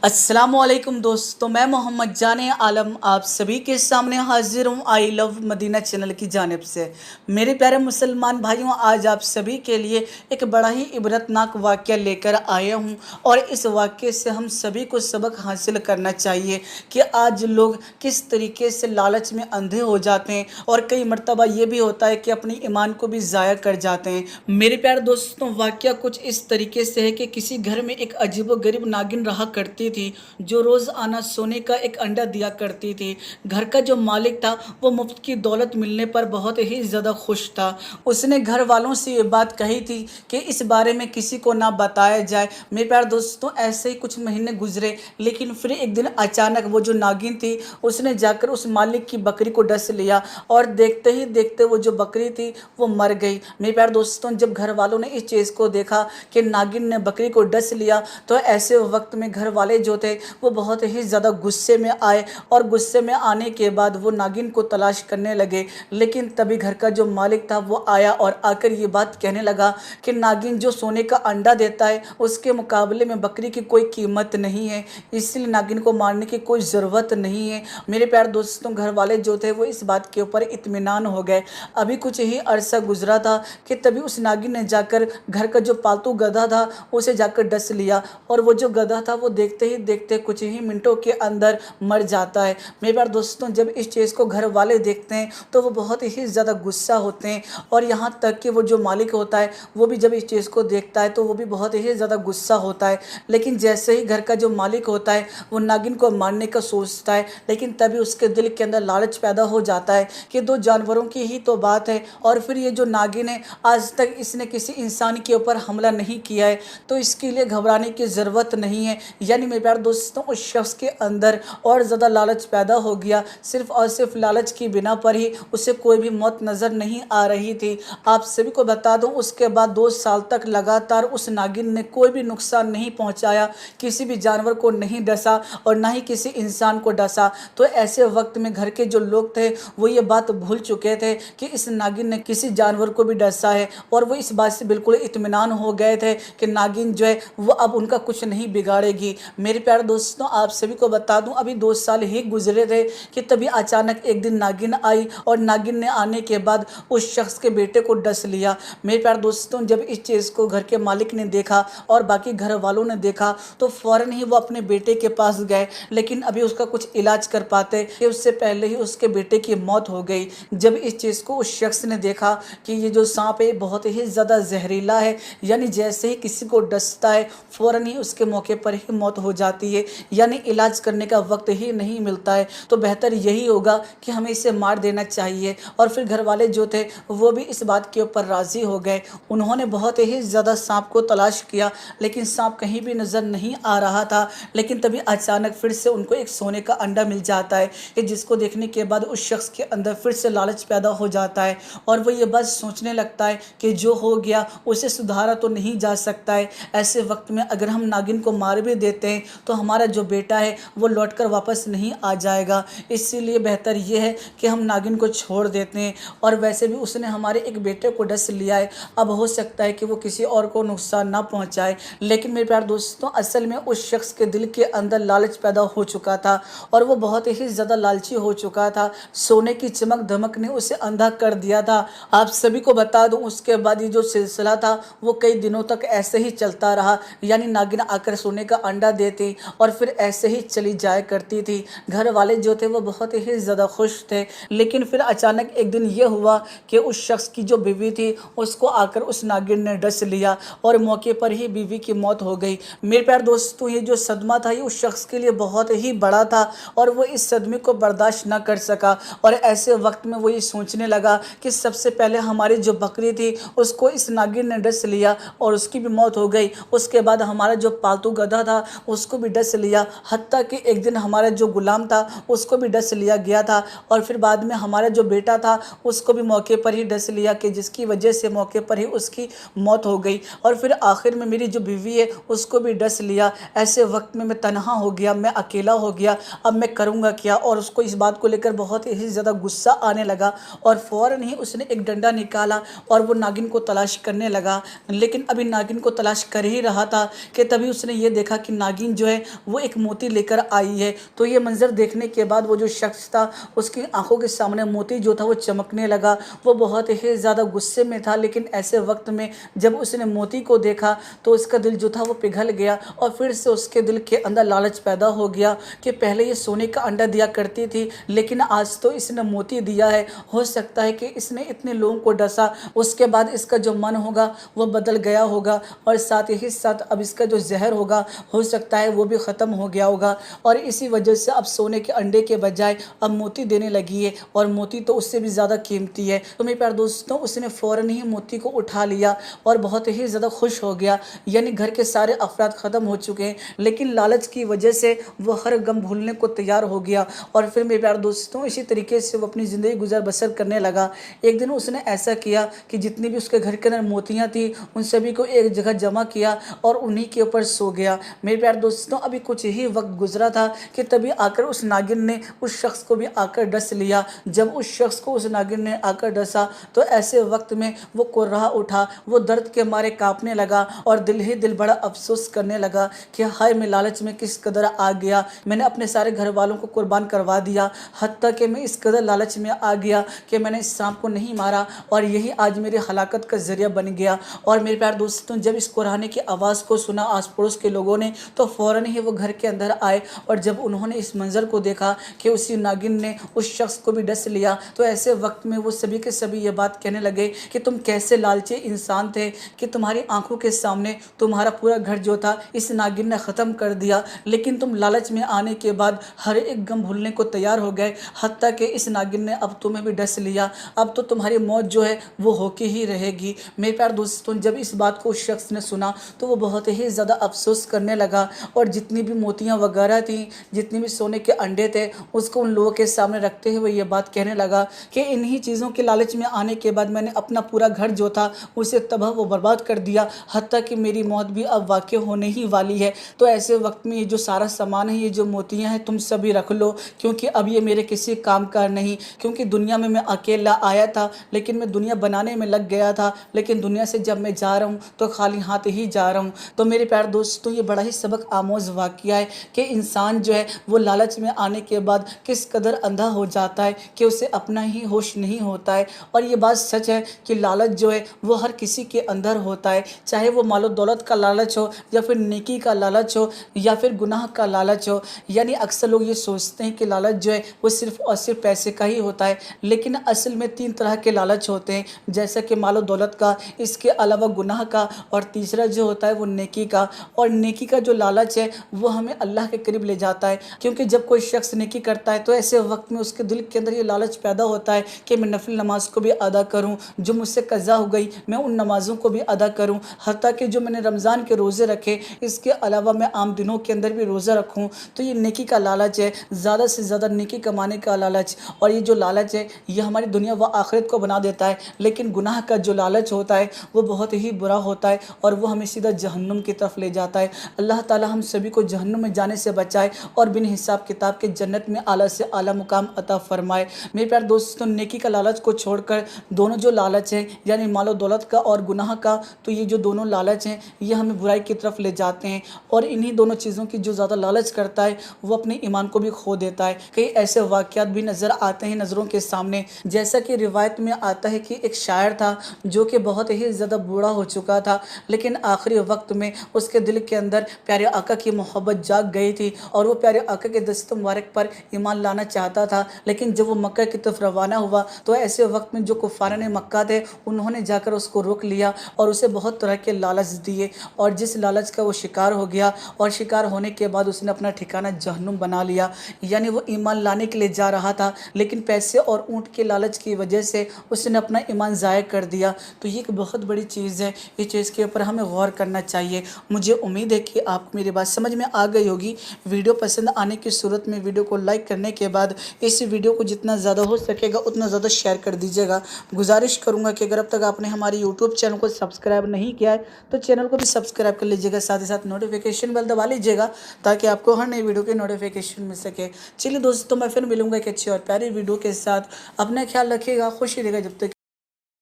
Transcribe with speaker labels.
Speaker 1: अस्सलामुअलैकुम दोस्तों, मैं मोहम्मद जाने आलम आप सभी के सामने हाजिर हूँ आई लव मदीना चैनल की जानिब से। मेरे प्यारे मुसलमान भाइयों, आज आप सभी के लिए एक बड़ा ही इबरतनाक वाक़या लेकर आया हूँ और इस वाक़ये से हम सभी को सबक हासिल करना चाहिए कि आज लोग किस तरीके से लालच में अंधे हो जाते हैं और कई मरतबा ये भी होता है कि अपनी ईमान को भी ज़ाया कर जाते हैं। मेरे प्यारे दोस्तों, वाक़या कुछ इस तरीके से है कि किसी घर में एक अजीबोगरीब नागिन रहा करती थी जो रोज आना सोने का एक अंडा दिया करती थी। घर का जो मालिक था वो मुफ्त की दौलत मिलने पर बहुत ही ज़्यादा खुश था। उसने घर वालों से ये बात कही थी कि इस बारे में किसी को ना बताया जाए। मेरे प्यारे दोस्तों, ऐसे ही कुछ महीने गुजरे, लेकिन फिर एक दिन अचानक वो जो नागिन थी उसने जाकर उस मालिक की बकरी को डस लिया और देखते ही देखते वो जो बकरी थी वो मर गई। मेरे प्यारे दोस्तों, जब घर वालों ने इस चीज़ को देखा कि नागिन ने बकरी को डस लिया तो ऐसे वक्त में घर वाले जो थे वो बहुत ही ज़्यादा गुस्से में आए और गुस्से में आने के बाद वो नागिन को तलाश करने लगे। लेकिन तभी घर का जो मालिक था वो आया और आकर ये बात कहने लगा कि नागिन जो सोने का अंडा देता है उसके मुकाबले में बकरी की कोई कीमत नहीं है, इसलिए नागिन को मारने की कोई ज़रूरत नहीं है। मेरे प्यारे दोस्तों, घर वाले जो थे वो इस बात के ऊपर इत्मीनान हो गए। अभी कुछ ही अरसा गुजरा था कि तभी उस नागिन ने जाकर घर का जो पालतू गधा था उसे जाकर डस लिया और वो जो गधा था वो देखते ही देखते कुछ ही मिनटों के अंदर मर जाता है। मेरे प्यारे दोस्तों, जब इस चीज़ को घर वाले देखते हैं तो वो बहुत ही ज़्यादा गुस्सा होते हैं और यहाँ तक कि वो जो मालिक होता है वो भी जब इस चीज़ को देखता है तो वो भी बहुत ही ज़्यादा गुस्सा होता है। लेकिन जैसे ही घर का जो मालिक होता है वो नागिन को मारने का सोचता है, लेकिन तभी उसके दिल के अंदर लालच पैदा हो जाता है कि दो जानवरों की ही तो बात है और फिर ये जो नागिन है आज तक इसने किसी इंसान के ऊपर हमला नहीं किया है तो इसके लिए घबराने की ज़रूरत नहीं है। यानी मेरे प्यारे दोस्तों, उस शख्स के अंदर और ज़्यादा लालच पैदा हो गया। सिर्फ और सिर्फ लालच की बिना पर ही उसे कोई भी मौत नज़र नहीं आ रही थी। आप सभी को बता दूं, उसके बाद 2 साल तक लगातार उस नागिन ने कोई भी नुकसान नहीं पहुंचाया, किसी भी जानवर को नहीं डसा और ना ही किसी इंसान को डसा। तो ऐसे वक्त में घर के जो लोग थे वो ये बात भूल चुके थे कि इस नागिन ने किसी जानवर को भी डसा है और वो इस बात से बिल्कुल इत्मीनान हो गए थे कि नागिन जो है वो अब उनका कुछ नहीं बिगाड़ेगी। मेरे प्यारे दोस्तों, आप सभी को बता दूं, अभी 2 साल ही गुजरे थे कि तभी अचानक एक दिन नागिन आई और नागिन ने आने के बाद उस शख्स के बेटे को डस लिया। मेरे प्यारे दोस्तों, जब इस चीज़ को घर के मालिक ने देखा और बाकी घर वालों ने देखा तो फ़ौरन ही वो अपने बेटे के पास गए, लेकिन अभी उसका कुछ इलाज कर पाते कि उससे पहले ही उसके बेटे की मौत हो गई। जब इस चीज़ को उस शख्स ने देखा कि ये जो सांप है बहुत ही ज़्यादा जहरीला है, यानी जैसे ही किसी को डसता है फ़ौरन ही उसके मौके पर ही मौत हो जाती है, यानी इलाज करने का वक्त ही नहीं मिलता है, तो बेहतर यही होगा कि हमें इसे मार देना चाहिए। और फिर घर वाले जो थे वो भी इस बात के ऊपर राज़ी हो गए। उन्होंने बहुत ही ज़्यादा सांप को तलाश किया लेकिन सांप कहीं भी नज़र नहीं आ रहा था। लेकिन तभी अचानक फिर से उनको एक सोने का अंडा मिल जाता है कि जिसको देखने के बाद उस शख्स के अंदर फिर से लालच पैदा हो जाता है और वो ये बात सोचने लगता है कि जो हो गया उसे सुधारा तो नहीं जा सकता है। ऐसे वक्त में अगर हम नागिन को मार भी देते हैं तो हमारा जो बेटा है वो लौटकर वापस नहीं आ जाएगा, इसीलिए बेहतर ये है कि हम नागिन को छोड़ देते हैं। और वैसे भी उसने हमारे एक बेटे को डस लिया है, अब हो सकता है कि वो किसी और को नुकसान ना पहुंचाए। लेकिन मेरे प्यारे दोस्तों, असल में उस शख्स के दिल के अंदर लालच पैदा हो चुका था और वो बहुत ही ज़्यादा लालची हो चुका था। सोने की चमक धमक ने उसे अंधा कर दिया था। आप सभी को बता दूं, उसके बाद ये जो सिलसिला था वो कई दिनों तक ऐसे ही चलता रहा, यानी नागिन आकर सोने का अंडा देती और फिर ऐसे ही चली जाया करती थी। घर वाले जो थे वो बहुत ही ज़्यादा खुश थे। लेकिन फिर अचानक एक दिन ये हुआ कि उस शख्स की जो बीवी थी उसको आकर उस नागिन ने डस लिया और मौके पर ही बीवी की मौत हो गई। मेरे प्यारे दोस्तों, ये जो सदमा था ये उस शख्स के लिए बहुत ही बड़ा था और वो इस सदमे को बर्दाश्त न कर सका और ऐसे वक्त में वो ये सोचने लगा कि सबसे पहले हमारी जो बकरी थी उसको इस नागिन ने डस लिया और उसकी भी मौत हो गई। उसके बाद हमारा जो पालतू गधा था उसको भी डस लिया, हत्ता कि एक दिन हमारा जो गुलाम था उसको भी डस लिया गया था और फिर बाद में हमारा जो बेटा था उसको भी मौके पर ही डस लिया कि जिसकी वजह से मौके पर ही उसकी मौत हो गई। और फिर आखिर में मेरी जो बीवी है उसको भी डस लिया। ऐसे वक्त में मैं तन्हा हो गया, मैं अकेला हो गया, अब मैं करूँगा क्या। और उसको इस बात को लेकर बहुत ही ज़्यादा गुस्सा आने लगा और फ़ौरन ही उसने एक डंडा निकाला और वो नागिन को तलाश करने लगा। लेकिन अभी नागिन को तलाश कर ही रहा था कि तभी उसने ये देखा कि नागिन जो है वो एक मोती लेकर आई है। तो ये मंजर देखने के बाद वो जो शख्स था उसकी आंखों के सामने मोती जो था वो चमकने लगा। वो बहुत ही ज़्यादा गुस्से में था, लेकिन ऐसे वक्त में जब उसने मोती को देखा तो उसका दिल जो था वो पिघल गया और फिर से उसके दिल के अंदर लालच पैदा हो गया कि पहले ये सोने का अंडा दिया करती थी, लेकिन आज तो इसने मोती दिया है। हो सकता है कि इसने इतने लोगों को डसा, उसके बाद इसका जो मन होगा वो बदल गया होगा और साथ ही साथ अब इसका जो जहर होगा हो सकता है वो भी ख़त्म हो गया होगा। और इसी वजह से अब सोने के अंडे के बजाय अब मोती देने लगी है, और मोती तो उससे भी ज़्यादा कीमती है। तो मेरे प्यारे दोस्तों, उसने फ़ौरन ही मोती को उठा लिया और बहुत ही ज़्यादा खुश हो गया। यानी घर के सारे अफराद ख़त्म हो चुके हैं, लेकिन लालच की वजह से वो हर गम भूलने को तैयार हो गया। और फिर मेरे प्यारे दोस्तों, इसी तरीके से वो अपनी ज़िंदगी गुजर बसर करने लगा। एक दिन उसने ऐसा किया कि जितनी भी उसके घर के अंदर मोतियाँ थी उन सभी को एक जगह जमा किया और उन्हीं के ऊपर सो गया। मेरे प्यारे दोस्तों, अभी कुछ ही वक्त गुजरा था कि तभी आकर उस नागिन ने उस शख्स को भी आकर डस लिया। जब उस शख्स को उस नागिन ने आकर डसा तो ऐसे वक्त में वो कुर्रा उठा, वो दर्द के मारे कांपने लगा और दिल ही दिल बड़ा अफसोस करने लगा कि हाय, मैं लालच में किस कदर आ गया। मैंने अपने सारे घर वालों को कुर्बान करवा दिया, हत्ता कि मैं इस कदर लालच में आ गया कि मैंने इस सांप को नहीं मारा और यही आज मेरी हलाकत का जरिया बन गया। और मेरे प्यारे दोस्तों, जब इस कुराने की आवाज़ को सुना आस पड़ोस के लोगों ने तो फ़ौरन ही वो घर के अंदर आए, और जब उन्होंने इस मंज़र को देखा कि उसी नागिन ने उस शख्स को भी डस लिया तो ऐसे वक्त में वो सभी के सभी ये बात कहने लगे कि तुम कैसे लालची इंसान थे कि तुम्हारी आंखों के सामने तुम्हारा पूरा घर जो था इस नागिन ने ख़त्म कर दिया, लेकिन तुम लालच में आने के बाद हर एक गम भूलने को तैयार हो गए, हत्ता कि इस नागिन ने अब तुम्हें भी डस लिया। अब तो तुम्हारी मौत जो है वो होके ही रहेगी। मेरे प्यारे दोस्तों, जब इस बात को उस शख्स ने सुना तो वो बहुत ही ज़्यादा अफसोस करने लगा और जितनी भी मोतियाँ वगैरह थी, जितनी भी सोने के अंडे थे, उसको उन लोगों के सामने रखते हुए ये बात कहने लगा कि इन्हीं चीज़ों के लालच में आने के बाद मैंने अपना पूरा घर जो था उसे तबाह व बर्बाद कर दिया, हत्ता कि मेरी मौत भी अब वाक़ई होने ही वाली है। तो ऐसे वक्त में ये जो सारा सामान है, ये जो मोतियाँ हैं, तुम सभी रख लो, क्योंकि अब ये मेरे किसी काम का नहीं। क्योंकि दुनिया में मैं अकेला आया था, लेकिन मैं दुनिया बनाने में लग गया था, लेकिन दुनिया से जब मैं जा रहा हूँ तो खाली हाथ ही जा रहा हूँ। तो मेरे प्यारे दोस्तों, ये बड़ा ही सबक आमोज़ वाक़या है कि इंसान जो है वो लालच में आने के बाद किस कदर अंधा हो जाता है कि उसे अपना ही होश नहीं होता है। और ये बात सच है कि लालच जो है वो हर किसी के अंदर होता है, चाहे वो मालो दौलत का लालच हो या फिर नेकी का लालच हो या फिर गुनाह का लालच हो। यानी अक्सर लोग ये सोचते हैं कि लालच जो है वो सिर्फ और सिर्फ पैसे का ही होता है, लेकिन असल में 3 तरह के लालच होते हैं, जैसे कि मालो दौलत का, इसके अलावा गुनाह का, और तीसरा जो होता है वो नेकी का। और नेकी का जो लालच है वो हमें अल्लाह के करीब ले जाता है, क्योंकि जब कोई शख्स नेकी करता है तो ऐसे वक्त में उसके दिल के अंदर ये लालच पैदा होता है कि मैं नफिल नमाज को भी अदा करूँ, जो मुझसे कज़ा हो गई मैं उन नमाज़ों को भी अदा करूँ, हत्ता कि जो मैंने रमज़ान के रोज़े रखे इसके अलावा मैं आम दिनों के अंदर भी रोज़ा रखूँ। तो ये नेकी का लालच है, ज़्यादा से ज़्यादा नेकी कमाने का लालच। और ये जो लालच है ये हमारी दुनिया व आखिरत को बना देता है, लेकिन गुनाह का जो लालच होता है वो बहुत ही बुरा होता है और वो हमें सीधा जहन्नुम की तरफ ले जाता है। अल्लाह ताला हम सभी को जहन्नुम में जाने से बचाए और बिन हिसाब किताब के जन्नत में आला से आला मुकाम अता फरमाए। मेरे प्यारे दोस्तों, नेकी का लालच को छोड़कर दोनों जो लालच है यानी मालो दौलत का और गुनाह का, तो ये जो दोनों लालच हैं ये हमें बुराई की तरफ ले जाते हैं। और इन्हीं दोनों चीज़ों की जो ज़्यादा लालच करता है वो अपने ईमान को भी खो देता है। कई ऐसे वाक़यात भी नज़र आते हैं नज़रों के सामने, जैसा कि रिवायत में आता है कि एक शायर था जो कि बहुत ही ज़्यादा बूढ़ा हो चुका था, लेकिन आखिरी वक्त में उसके दिल के अंदर प्यारे आका की मोहब्बत जाग गई थी और वो प्यारे आका के दस्त मुबारक पर ईमान लाना चाहता था। लेकिन जब वो मक्का की तरफ रवाना हुआ तो ऐसे वक्त में जो कुफ़ारान मक्का थे उन्होंने जाकर उसको रोक लिया और उसे बहुत तरह के लालच दिए, और जिस लालच का वो शिकार हो गया और शिकार होने के बाद उसने अपना ठिकाना जहन्नुम बना लिया। यानी वो ईमान लाने के लिए जा रहा था, लेकिन पैसे और ऊँट के लालच की वजह से उसने अपना ईमान ज़ाय कर दिया। तो ये एक बहुत बड़ी चीज़ है, ये चीज़ के ऊपर हमें गौर करना चाहिए। मुझे उम्मीद है कि आपको मेरी बात समझ में आ गई होगी। वीडियो पसंद आने की सूरत में वीडियो को लाइक करने के बाद इस वीडियो को जितना ज़्यादा हो सकेगा उतना ज़्यादा शेयर कर दीजिएगा। गुजारिश करूँगा कि अगर अब तक आपने हमारे यूट्यूब चैनल को सब्सक्राइब नहीं किया है तो चैनल को भी सब्सक्राइब कर लीजिएगा, साथ ही साथ नोटिफिकेशन बेल दबा लीजिएगा ताकि आपको हर नई वीडियो की नोटिफिकेशन मिल सके। चलिए दोस्तों, मैं फिर मिलूंगा एक अच्छी और प्यारी वीडियो के साथ। अपना ख्याल रखिएगा, खुशी रहेगा जब तक